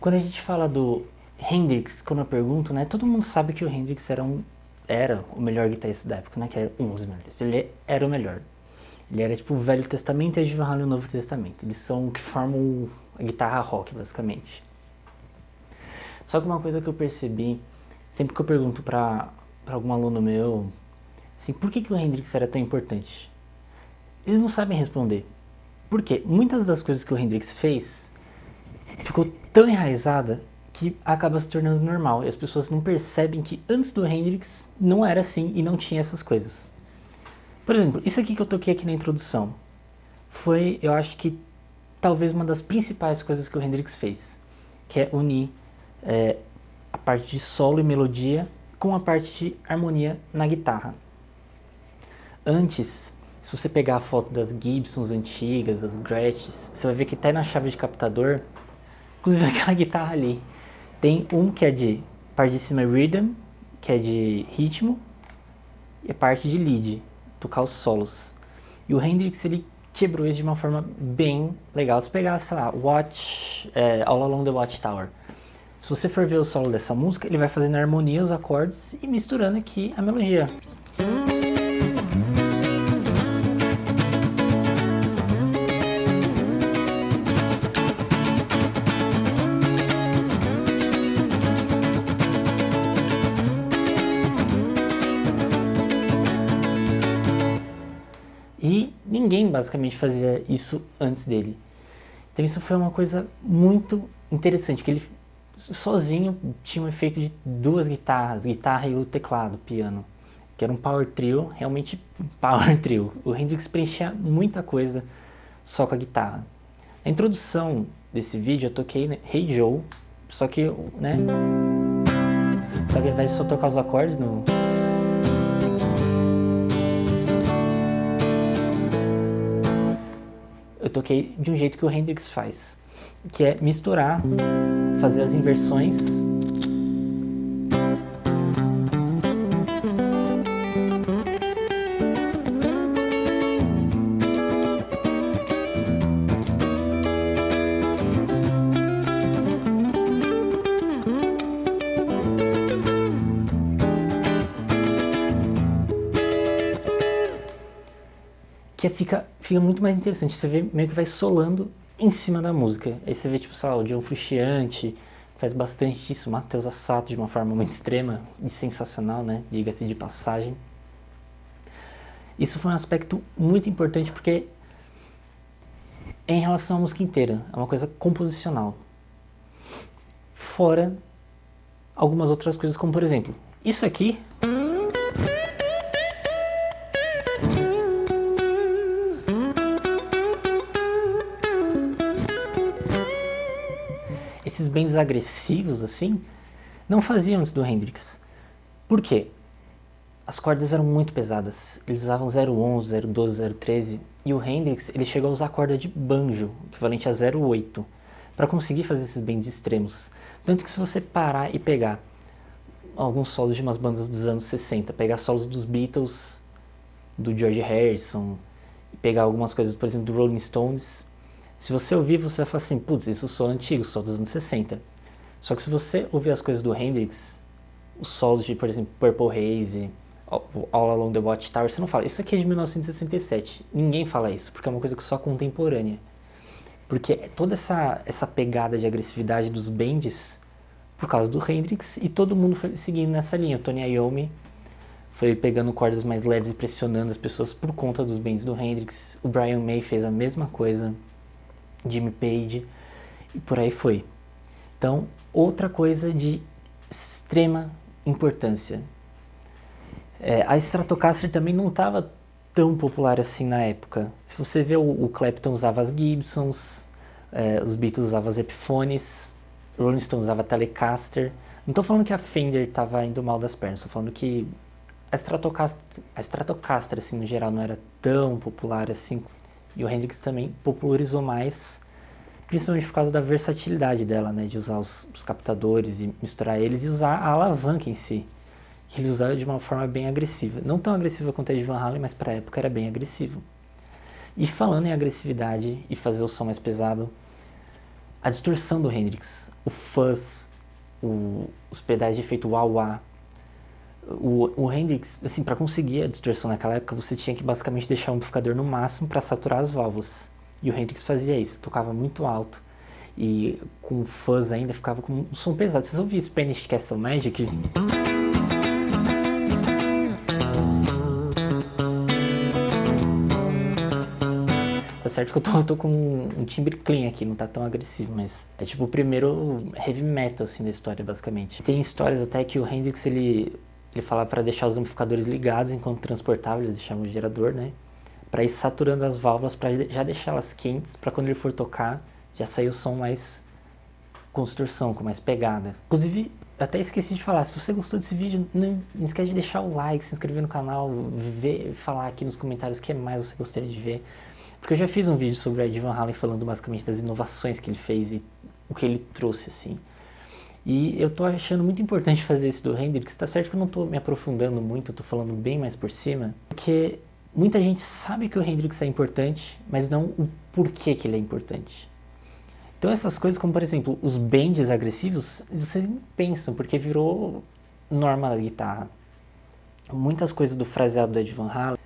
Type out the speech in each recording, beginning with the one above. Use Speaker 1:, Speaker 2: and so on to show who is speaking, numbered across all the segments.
Speaker 1: Quando a gente fala do Hendrix, quando eu pergunto, né, todo mundo sabe que o Hendrix era o melhor guitarrista da época, né, que era um dos melhores. Ele era o melhor. Ele era tipo o Velho Testamento e a Ed Van Halen o Novo Testamento. Eles são o que formam a guitarra rock, basicamente. Só que uma coisa que eu percebi, sempre que eu pergunto pra algum aluno meu, assim, por que o Hendrix era tão importante? Eles não sabem responder. Por quê? Muitas das coisas que o Hendrix fez ficou tão enraizada que acaba se tornando normal. E as pessoas não percebem que antes do Hendrix não era assim e não tinha essas coisas. Por exemplo, isso aqui que eu toquei aqui na introdução foi, eu acho que, talvez uma das principais coisas que o Hendrix fez, que é unir a parte de solo e melodia com a parte de harmonia na guitarra. Antes, se você pegar a foto das Gibsons antigas, das Gretsches, você vai ver que até na chave de captador, inclusive aquela guitarra ali, tem um que é de parte de cima rhythm, que é de ritmo, e a parte de lead, tocar os solos. E o Hendrix, ele quebrou isso de uma forma bem legal. Se pegar, sei lá, All Along the Watchtower, se você for ver o solo dessa música, ele vai fazendo a harmonia, os acordes e misturando aqui a melodia. E ninguém basicamente fazia isso antes dele. Então isso foi uma coisa muito interessante, que ele sozinho tinha um efeito de duas guitarras, guitarra e o teclado, piano, que era um power trio, realmente power trio. O Hendrix preenchia muita coisa só com a guitarra. Na introdução desse vídeo eu toquei Hey Joe, só que, né, só que ao invés de só tocar os acordes no... eu toquei de um jeito que o Hendrix faz, que é misturar, fazer as inversões. Que fica muito mais interessante, você vê meio que vai solando em cima da música. Aí você vê, tipo, sei lá, o John Frusciante faz bastante disso, Matheus Assato de uma forma muito extrema e sensacional, né, diga-se de passagem. Isso foi um aspecto muito importante porque é em relação à música inteira, é uma coisa composicional. Fora algumas outras coisas, como por exemplo, isso aqui... esses bends agressivos, assim, não faziam antes do Hendrix. Por quê? As cordas eram muito pesadas. Eles usavam 011, 012, 013. E o Hendrix, ele chegou a usar a corda de banjo, equivalente a 08, para conseguir fazer esses bends extremos. Tanto que se você parar e pegar alguns solos de umas bandas dos anos 60, pegar solos dos Beatles, do George Harrison, e pegar algumas coisas, por exemplo, do Rolling Stones... se você ouvir, você vai falar assim, putz, isso sou antigo, sou dos anos 60. Só que se você ouvir as coisas do Hendrix, os solos de, por exemplo, Purple Haze, All Along the Watchtower, você não fala, isso aqui é de 1967. Ninguém fala isso, porque é uma coisa que só contemporânea. Porque toda essa pegada de agressividade dos bends, por causa do Hendrix, e todo mundo foi seguindo nessa linha. O Tony Iommi foi pegando cordas mais leves e pressionando as pessoas por conta dos bends do Hendrix. O Brian May fez a mesma coisa. Jimmy Page, e por aí foi. Então, outra coisa de extrema importância. A Stratocaster também não estava tão popular assim na época. Se você vê, o Clapton usava as Gibsons, os Beatles usavam as Epiphones, o Rolling Stones usava a Telecaster. Não estou falando que a Fender estava indo mal das pernas, estou falando que a Stratocaster assim, no geral, não era tão popular assim. E o Hendrix também popularizou mais, principalmente por causa da versatilidade dela, né, de usar os captadores e misturar eles e usar a alavanca em si, que eles usaram de uma forma bem agressiva. Não tão agressiva quanto a de Van Halen, mas para a época era bem agressivo. E falando em agressividade e fazer o som mais pesado, a distorção do Hendrix, o fuzz, os pedais de efeito wah-wah. O Hendrix, assim, para conseguir a distorção naquela época, você tinha que basicamente deixar o amplificador no máximo para saturar as válvulas. E o Hendrix fazia isso, tocava muito alto. E com fuzz ainda ficava com um som pesado. Vocês ouviram Spanish Castle Magic? Tá certo que eu tô com um timbre clean aqui, não tá tão agressivo, mas é tipo o primeiro heavy metal assim da história, basicamente. Tem histórias até que o Hendrix ele falava para deixar os amplificadores ligados enquanto transportava, eles deixavam o gerador, né? Para ir saturando as válvulas, para já deixá-las quentes, para quando ele for tocar, já sair o som mais com distorção, com mais pegada. Inclusive, até esqueci de falar, se você gostou desse vídeo, não esquece de deixar o like, se inscrever no canal, falar aqui nos comentários o que mais você gostaria de ver. Porque eu já fiz um vídeo sobre o Ed Van Halen falando basicamente das inovações que ele fez e o que ele trouxe, assim. E eu tô achando muito importante fazer esse do Hendrix. Tá certo que eu não tô me aprofundando muito, eu tô falando bem mais por cima, porque muita gente sabe que o Hendrix é importante, mas não o porquê que ele é importante. Então essas coisas como, por exemplo, os bends agressivos, vocês nem pensam, porque virou norma da guitarra. Muitas coisas do fraseado do Ed Van Halen,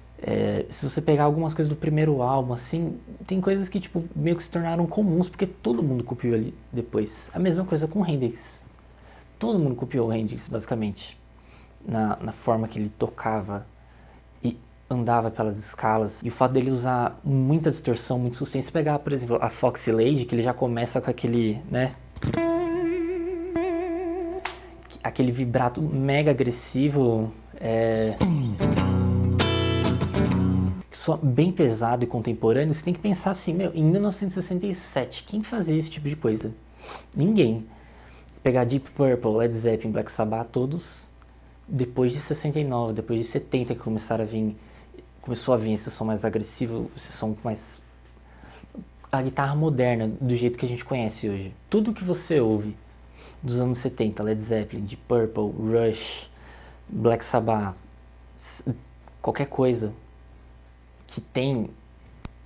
Speaker 1: se você pegar algumas coisas do primeiro álbum, assim, tem coisas que tipo, meio que se tornaram comuns, porque todo mundo copiou ali depois. A mesma coisa com o Hendrix. Todo mundo copiou o Hendrix, basicamente, na forma que ele tocava e andava pelas escalas. E o fato dele usar muita distorção, muito sustain. Se pegar, por exemplo, a Foxy Lady, que ele já começa com aquele, né, aquele vibrato mega agressivo, que soa bem pesado e contemporâneo. Você tem que pensar assim, meu, em 1967, quem fazia esse tipo de coisa? Ninguém. Se pegar Deep Purple, Led Zeppelin, Black Sabbath, todos depois de 69, depois de 70 que começou a vir esse som mais agressivo, esse som mais... a guitarra moderna, do jeito que a gente conhece hoje. Tudo que você ouve dos anos 70, Led Zeppelin, Deep Purple, Rush, Black Sabbath, qualquer coisa que tem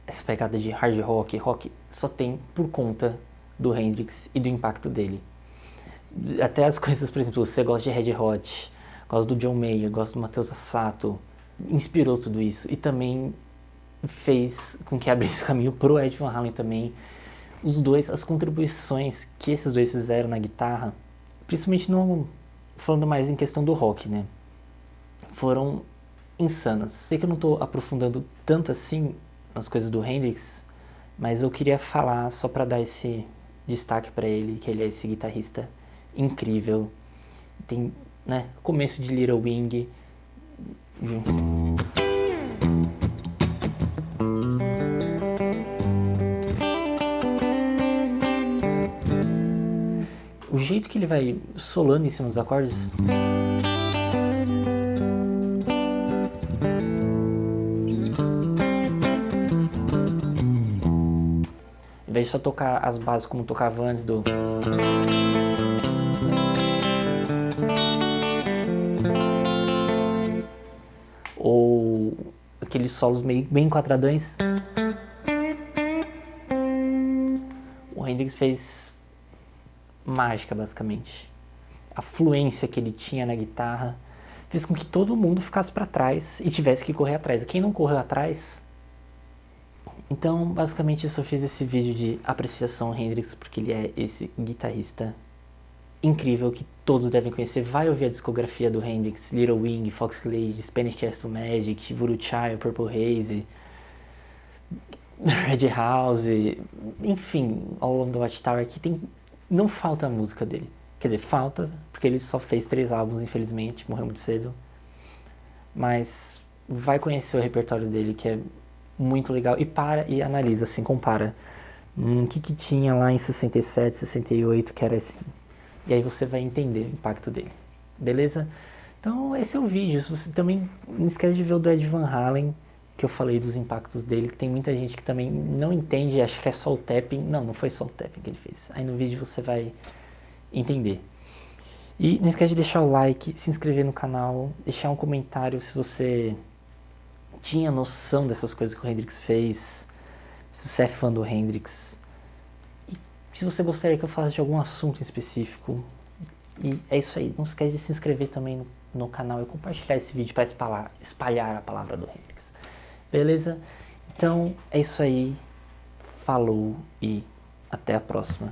Speaker 1: essa pegada de hard rock, só tem por conta do Hendrix e do impacto dele. Até as coisas, por exemplo, você gosta de Red Hot, gosta do John Mayer, gosta do Matheus Assato, inspirou tudo isso e também fez com que abrisse o caminho pro Ed Van Halen também. Os dois, as contribuições que esses dois fizeram na guitarra, principalmente falando mais em questão do rock, né, foram insanas. Sei que eu não estou aprofundando tanto assim nas coisas do Hendrix, mas eu queria falar só para dar esse destaque para ele, que ele é esse guitarrista incrível. Tem, né, começo de Little Wing, o jeito que ele vai solando em cima dos acordes, ao invés de só tocar as bases como tocava antes do... ou aqueles solos bem quadradões, o Hendrix fez mágica, basicamente. A fluência que ele tinha na guitarra fez com que todo mundo ficasse para trás e tivesse que correr atrás. Quem não correu atrás... Então, basicamente, eu só fiz esse vídeo de apreciação ao Hendrix, porque ele é esse guitarrista incrível que todos devem conhecer. Vai ouvir a discografia do Hendrix, Little Wing, Foxy Lady, Spanish Castle Magic, Voodoo Child, Purple Haze, Red House, enfim, All Along the Watchtower. Aqui não falta a música dele. Quer dizer, falta, porque ele só fez 3 álbuns, infelizmente, morreu muito cedo. Mas vai conhecer o repertório dele, que é muito legal, e analisa, assim, compara o que tinha lá em 67, 68, que era assim, e aí você vai entender o impacto dele, beleza? Então esse é o vídeo. Se você também não esquece de ver o do Ed Van Halen, que eu falei dos impactos dele, que tem muita gente que também não entende, acha que é só o tapping. Não foi só o tapping que ele fez, aí no vídeo você vai entender. E não esquece de deixar o like, se inscrever no canal, deixar um comentário se você tinha noção dessas coisas que o Hendrix fez, se você é fã do Hendrix. E se você gostaria que eu falasse de algum assunto em específico. E é isso aí. Não se esquece de se inscrever também no canal e compartilhar esse vídeo para espalhar a palavra do Hendrix. Beleza? Então é isso aí. Falou e até a próxima.